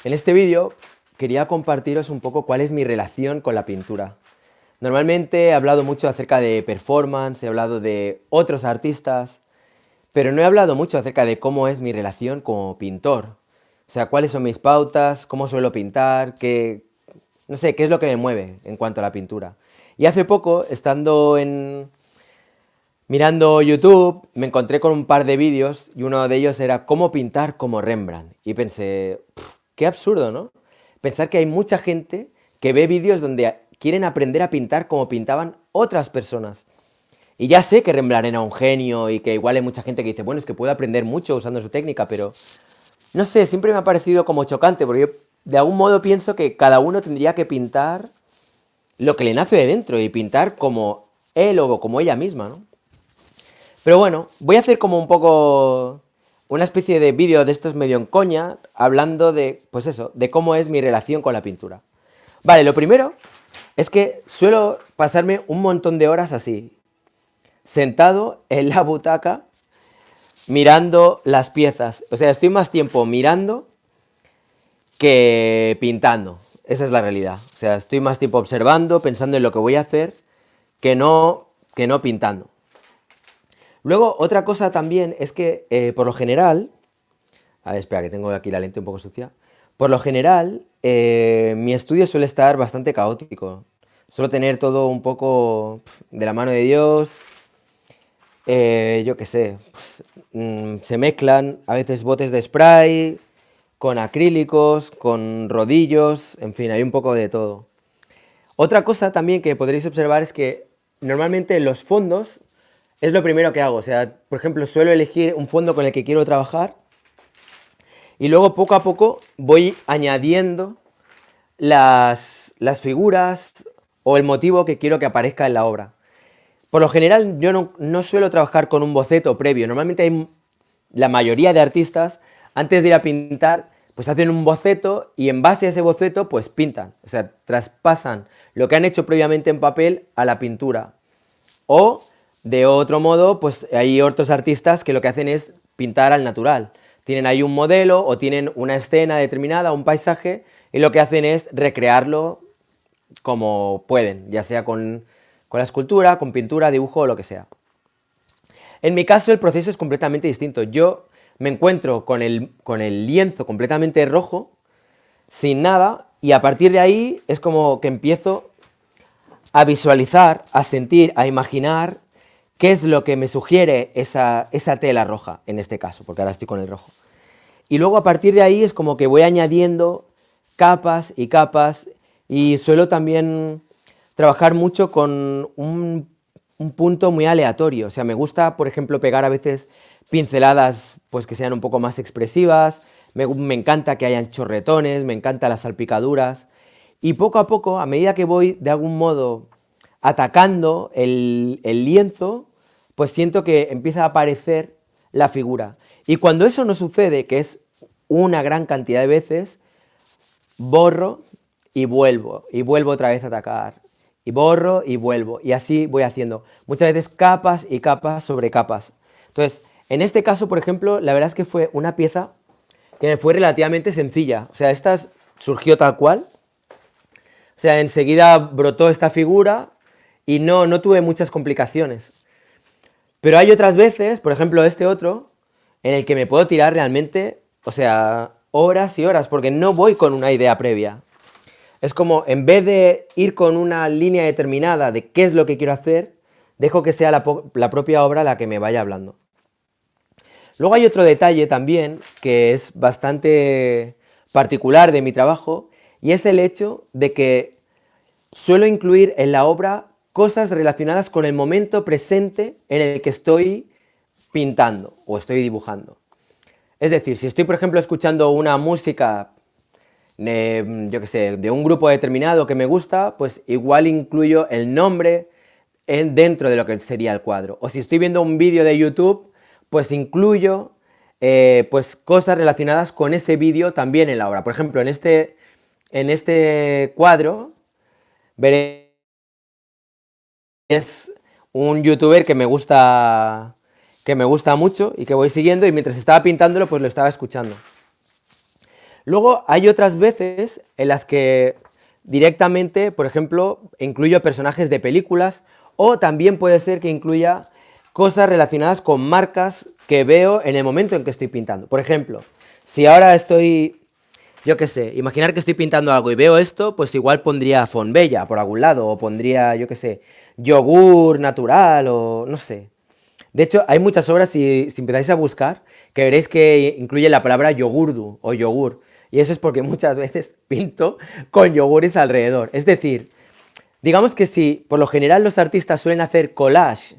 En este vídeo quería compartiros un poco cuál es mi relación con la pintura. Normalmente he hablado mucho acerca de performance, he hablado de otros artistas, pero no he hablado mucho acerca de cómo es mi relación como pintor. O sea, cuáles son mis pautas, cómo suelo pintar, no sé, qué es lo que me mueve en cuanto a la pintura. Y hace poco, mirando YouTube, me encontré con un par de vídeos y uno de ellos era cómo pintar como Rembrandt. Y pensé, qué absurdo, ¿no? Pensar que hay mucha gente que ve vídeos donde quieren aprender a pintar como pintaban otras personas. Y ya sé que Rembrandt era un genio y que igual hay mucha gente que dice, bueno, es que puedo aprender mucho usando su técnica, pero no sé, siempre me ha parecido como chocante, porque yo de algún modo pienso que cada uno tendría que pintar lo que le nace de dentro y pintar como él o como ella misma, ¿no? Pero bueno, voy a hacer como un poco una especie de vídeo de estos medio en coña, hablando de, pues eso, de cómo es mi relación con la pintura. Vale, lo primero es que suelo pasarme un montón de horas así, sentado en la butaca, mirando las piezas. O sea, estoy más tiempo mirando que pintando. Esa es la realidad. O sea, estoy más tiempo observando, pensando en lo que voy a hacer, que no pintando. Luego, otra cosa también es que, por lo general, a ver, espera, que tengo aquí la lente un poco sucia. Por lo general, mi estudio suele estar bastante caótico. Suelo tener todo un poco de la mano de Dios. Yo qué sé, pues, se mezclan a veces botes de spray con acrílicos, con rodillos, en fin, hay un poco de todo. Otra cosa también que podréis observar es que normalmente los fondos es lo primero que hago. O sea, por ejemplo, suelo elegir un fondo con el que quiero trabajar y luego poco a poco voy añadiendo las figuras o el motivo que quiero que aparezca en la obra. Por lo general yo no suelo trabajar con un boceto previo. Normalmente la mayoría de artistas, antes de ir a pintar, pues hacen un boceto y en base a ese boceto pues pintan. O sea, traspasan lo que han hecho previamente en papel a la pintura. O, de otro modo, pues hay otros artistas que lo que hacen es pintar al natural. Tienen ahí un modelo o tienen una escena determinada, un paisaje, y lo que hacen es recrearlo como pueden, ya sea con la escultura, con pintura, dibujo o lo que sea. En mi caso el proceso es completamente distinto. Yo me encuentro con el lienzo completamente rojo, sin nada, y a partir de ahí es como que empiezo a visualizar, a sentir, a imaginar qué es lo que me sugiere esa tela roja, en este caso, porque ahora estoy con el rojo. Y luego a partir de ahí es como que voy añadiendo capas y capas y suelo también trabajar mucho con un punto muy aleatorio. O sea, me gusta, por ejemplo, pegar a veces pinceladas pues que sean un poco más expresivas, me encanta que hayan chorretones, me encantan las salpicaduras y poco a poco, a medida que voy de algún modo atacando el lienzo, pues siento que empieza a aparecer la figura. Y cuando eso no sucede, que es una gran cantidad de veces, borro y vuelvo otra vez a atacar, y borro y vuelvo, y así voy haciendo. Muchas veces capas y capas sobre capas. Entonces, en este caso, por ejemplo, la verdad es que fue una pieza que me fue relativamente sencilla. O sea, esta surgió tal cual. O sea, enseguida brotó esta figura y no tuve muchas complicaciones. Pero hay otras veces, por ejemplo este otro, en el que me puedo tirar realmente, o sea, horas y horas, porque no voy con una idea previa. Es como, en vez de ir con una línea determinada de qué es lo que quiero hacer, dejo que sea la propia obra la que me vaya hablando. Luego hay otro detalle también que es bastante particular de mi trabajo, y es el hecho de que suelo incluir en la obra cosas relacionadas con el momento presente en el que estoy pintando o estoy dibujando. Es decir, si estoy, por ejemplo, escuchando una música, yo qué sé, de un grupo determinado que me gusta, pues igual incluyo el nombre dentro de lo que sería el cuadro. O si estoy viendo un vídeo de YouTube, pues incluyo pues cosas relacionadas con ese vídeo también en la obra. Por ejemplo, en este cuadro veréis es un youtuber que me gusta mucho y que voy siguiendo, y mientras estaba pintándolo pues lo estaba escuchando. Luego hay otras veces en las que directamente, por ejemplo, incluyo personajes de películas o también puede ser que incluya cosas relacionadas con marcas que veo en el momento en que estoy pintando. Por ejemplo, si ahora estoy, yo qué sé, imaginar que estoy pintando algo y veo esto, pues igual pondría Fonbella por algún lado, o pondría, yo qué sé, yogur natural, o no sé. De hecho, hay muchas obras, si empezáis a buscar, que veréis que incluye la palabra yogurdu o yogur. Y eso es porque muchas veces pinto con yogures alrededor. Es decir, digamos que si por lo general los artistas suelen hacer collage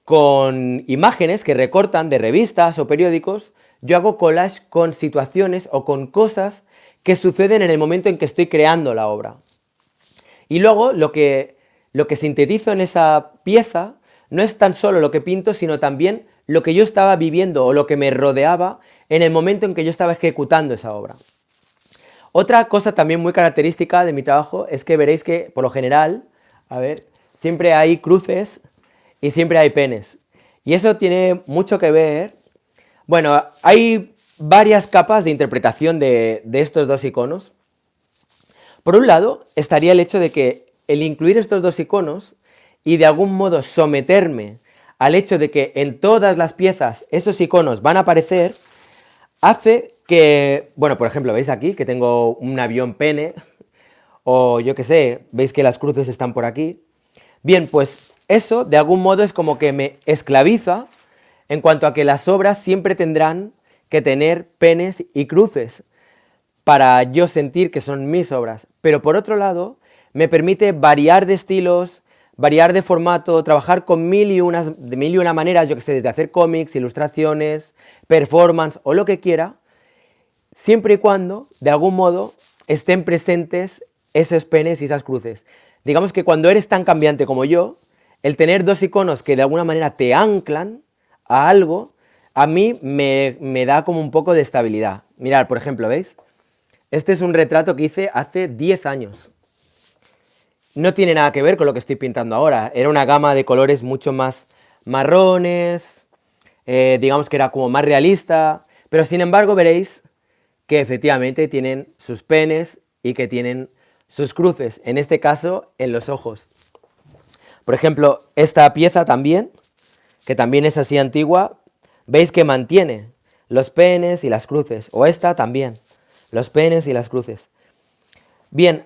con imágenes que recortan de revistas o periódicos, yo hago collage con situaciones o con cosas que suceden en el momento en que estoy creando la obra. Y luego lo que sintetizo en esa pieza no es tan solo lo que pinto, sino también lo que yo estaba viviendo o lo que me rodeaba en el momento en que yo estaba ejecutando esa obra. Otra cosa también muy característica de mi trabajo es que veréis que, por lo general, a ver, siempre hay cruces y siempre hay penes. Y eso tiene mucho que ver. Bueno, hay varias capas de interpretación de estos dos iconos. Por un lado, estaría el hecho de que el incluir estos dos iconos y de algún modo someterme al hecho de que en todas las piezas esos iconos van a aparecer, hace que, bueno, por ejemplo, veis aquí que tengo un avión pene, o yo qué sé, veis que las cruces están por aquí. Bien, pues eso de algún modo es como que me esclaviza en cuanto a que las obras siempre tendrán que tener penes y cruces para yo sentir que son mis obras. Pero por otro lado, me permite variar de estilos, variar de formato, trabajar con de mil y una maneras, yo que sé, desde hacer cómics, ilustraciones, performance o lo que quiera, siempre y cuando, de algún modo, estén presentes esos penes y esas cruces. Digamos que cuando eres tan cambiante como yo, el tener dos iconos que de alguna manera te anclan a algo, a mí me da como un poco de estabilidad. Mirad, por ejemplo, ¿veis? Este es un retrato que hice hace 10 años. No tiene nada que ver con lo que estoy pintando ahora. Era una gama de colores mucho más marrones, digamos que era como más realista, pero sin embargo veréis que efectivamente tienen sus penes y que tienen sus cruces, en este caso en los ojos. Por ejemplo, esta pieza también, que también es así antigua, veis que mantiene los penes y las cruces, o esta también, los penes y las cruces. Bien,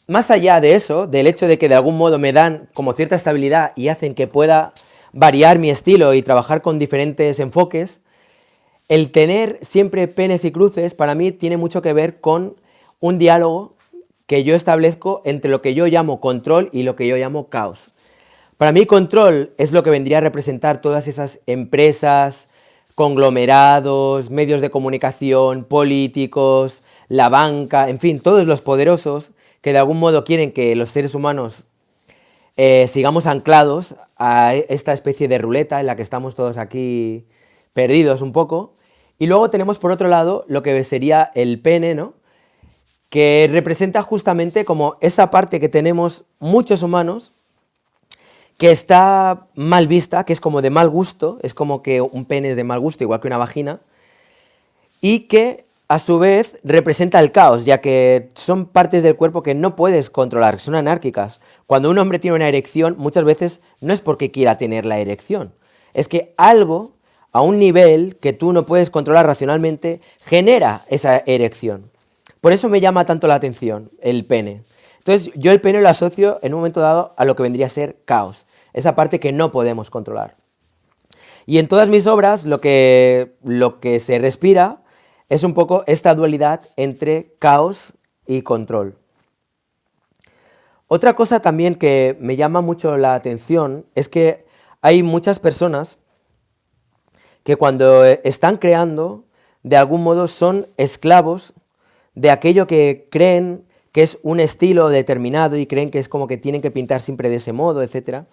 más allá de eso, del hecho de que de algún modo me dan como cierta estabilidad y hacen que pueda variar mi estilo y trabajar con diferentes enfoques, el tener siempre penes y cruces para mí tiene mucho que ver con un diálogo que yo establezco entre lo que yo llamo control y lo que yo llamo caos. Para mí control es lo que vendría a representar todas esas empresas, conglomerados, medios de comunicación, políticos, la banca, en fin, todos los poderosos que de algún modo quieren que los seres humanos sigamos anclados a esta especie de ruleta en la que estamos todos aquí perdidos un poco. Y luego tenemos por otro lado lo que sería el pene, ¿no? Que representa justamente como esa parte que tenemos muchos humanos que está mal vista, que es como de mal gusto, es como que un pene es de mal gusto, igual que una vagina, y que a su vez representa el caos, ya que son partes del cuerpo que no puedes controlar, son anárquicas. Cuando un hombre tiene una erección, muchas veces no es porque quiera tener la erección, es que algo, a un nivel que tú no puedes controlar racionalmente, genera esa erección. Por eso me llama tanto la atención el pene. Entonces yo el pene lo asocio en un momento dado a lo que vendría a ser caos, esa parte que no podemos controlar. Y en todas mis obras lo que se respira es un poco esta dualidad entre caos y control. Otra cosa también que me llama mucho la atención es que hay muchas personas que cuando están creando, de algún modo son esclavos de aquello que creen que es un estilo determinado y creen que es como que tienen que pintar siempre de ese modo, etc.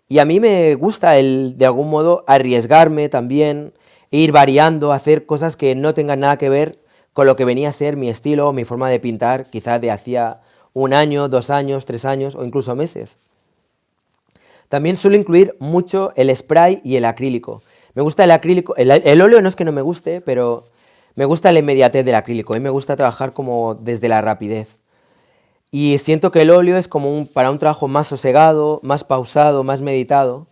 Y a mí me gusta de algún modo, arriesgarme también, e ir variando, hacer cosas que no tengan nada que ver con lo que venía a ser mi estilo o mi forma de pintar, quizás de hacía 1 año, 2 años, 3 años o incluso meses. También suelo incluir mucho el spray y el acrílico. Me gusta el acrílico, el óleo no es que no me guste, pero me gusta la inmediatez del acrílico, a mí me gusta trabajar como desde la rapidez. Y siento que el óleo es como para un trabajo más sosegado, más pausado, más meditado.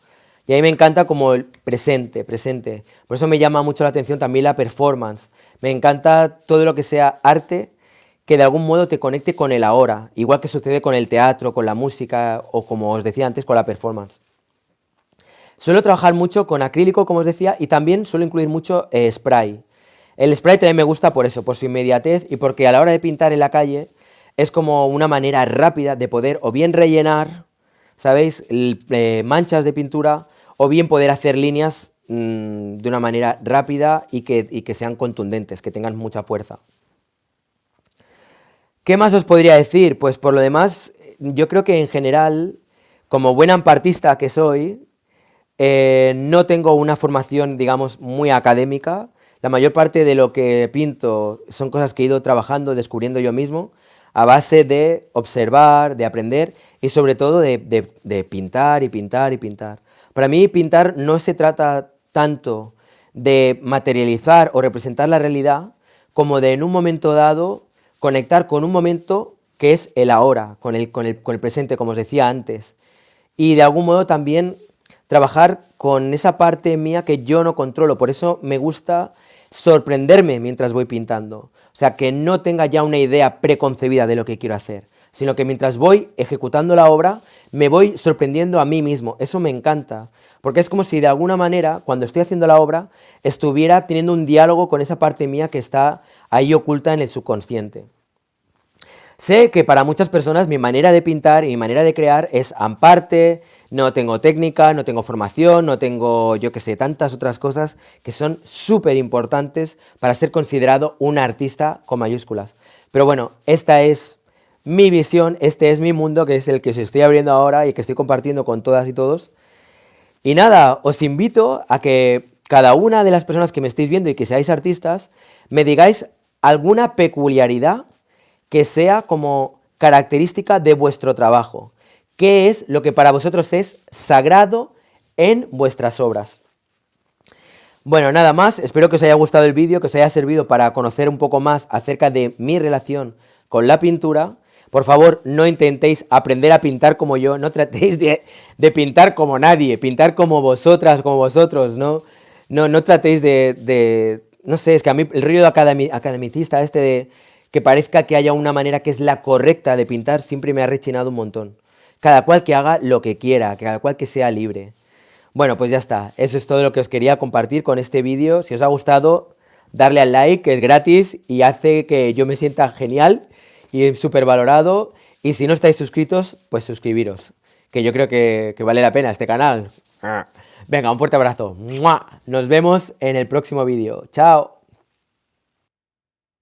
Y a mí me encanta como el presente, presente. Por eso me llama mucho la atención también la performance. Me encanta todo lo que sea arte que de algún modo te conecte con el ahora, igual que sucede con el teatro, con la música o como os decía antes, con la performance. Suelo trabajar mucho con acrílico, como os decía, y también suelo incluir mucho spray. El spray también me gusta por eso, por su inmediatez y porque a la hora de pintar en la calle es como una manera rápida de poder o bien rellenar, ¿sabéis?, manchas de pintura o bien poder hacer líneas de una manera rápida y que sean contundentes, que tengan mucha fuerza. ¿Qué más os podría decir? Pues por lo demás, yo creo que en general, como buen ampartista que soy, no tengo una formación, digamos, muy académica. La mayor parte de lo que pinto son cosas que he ido trabajando, descubriendo yo mismo, a base de observar, de aprender y sobre todo de pintar y pintar y pintar. Para mí pintar no se trata tanto de materializar o representar la realidad como de en un momento dado conectar con un momento que es el ahora, con el presente, como os decía antes. Y de algún modo también trabajar con esa parte mía que yo no controlo. Por eso me gusta sorprenderme mientras voy pintando. O sea, que no tenga ya una idea preconcebida de lo que quiero hacer, sino que mientras voy ejecutando la obra, me voy sorprendiendo a mí mismo. Eso me encanta, porque es como si de alguna manera, cuando estoy haciendo la obra, estuviera teniendo un diálogo con esa parte mía que está ahí oculta en el subconsciente. Sé que para muchas personas mi manera de pintar y mi manera de crear es amparte, no tengo técnica, no tengo formación, no tengo, yo qué sé, tantas otras cosas que son súper importantes para ser considerado un artista con mayúsculas. Pero bueno, esta es mi visión, este es mi mundo, que es el que os estoy abriendo ahora y que estoy compartiendo con todas y todos. Y nada, os invito a que cada una de las personas que me estéis viendo y que seáis artistas, me digáis alguna peculiaridad que sea como característica de vuestro trabajo. ¿Qué es lo que para vosotros es sagrado en vuestras obras? Bueno, nada más, espero que os haya gustado el vídeo, que os haya servido para conocer un poco más acerca de mi relación con la pintura. Por favor, no intentéis aprender a pintar como yo, no tratéis de pintar como nadie, pintar como vosotras, como vosotros, ¿no? No tratéis no sé, es que a mí el rollo academicista este de que parezca que haya una manera que es la correcta de pintar siempre me ha rechinado un montón. Cada cual que haga lo que quiera, cada cual que sea libre. Bueno, pues ya está, eso es todo lo que os quería compartir con este vídeo. Si os ha gustado, darle al like, que es gratis y hace que yo me sienta genial y súper valorado. Y si no estáis suscritos, pues suscribiros, que yo creo que vale la pena este canal. Venga, un fuerte abrazo. ¡Mua! Nos vemos en el próximo vídeo. ¡Chao!